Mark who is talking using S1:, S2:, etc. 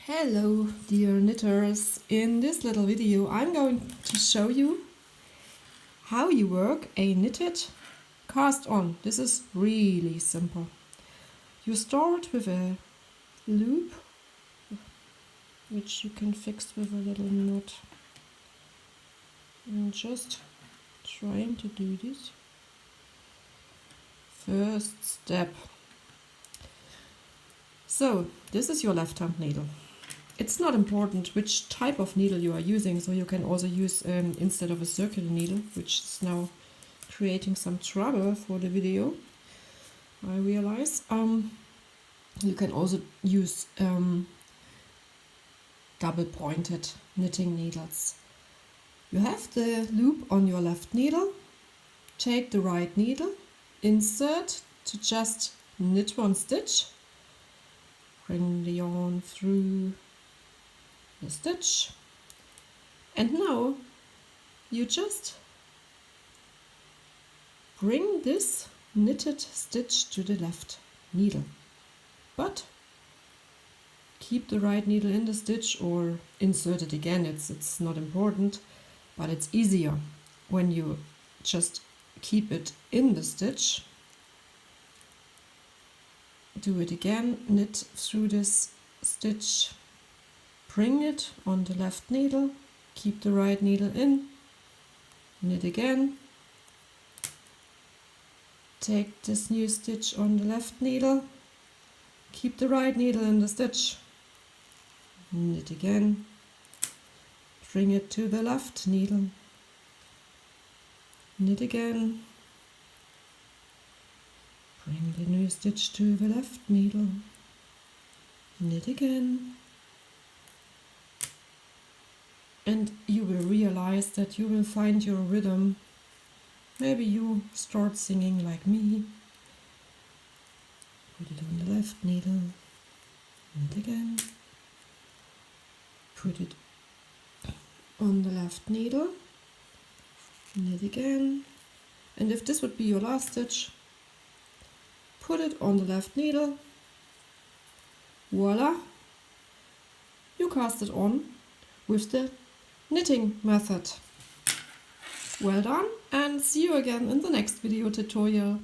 S1: Hello dear knitters, in this little video I'm going to show you how you work a knitted cast on. This is really simple. You start with a loop which you can fix with a little knot. I'm just trying to do this. First step. So this is your left hand needle. It's not important which type of needle you are using, so you can also use instead of a circular needle, which is now creating some trouble for the video, I realize. You can also use double pointed knitting needles. You have the loop on your left needle, take the right needle, insert to just knit one stitch, bring the yarn through the stitch, and now you just bring this knitted stitch to the left needle, but keep the right needle in the stitch or insert it again. It's not important, but it's easier when you just keep it in the stitch. Do it again, knit through this stitch, bring it on the left needle, keep the right needle in, knit again, take this new stitch on the left needle, keep the right needle in the stitch, knit again, bring it to the left needle, knit again, bring the new stitch to the left needle, knit again, and you will realize that you will find your rhythm. Maybe you start singing like me. Put it on the left needle, knit again, put it on the left needle, knit again, and if this would be your last stitch, put it on the left needle, voila, you cast it on with the knitting method. Well done, and see you again in the next video tutorial.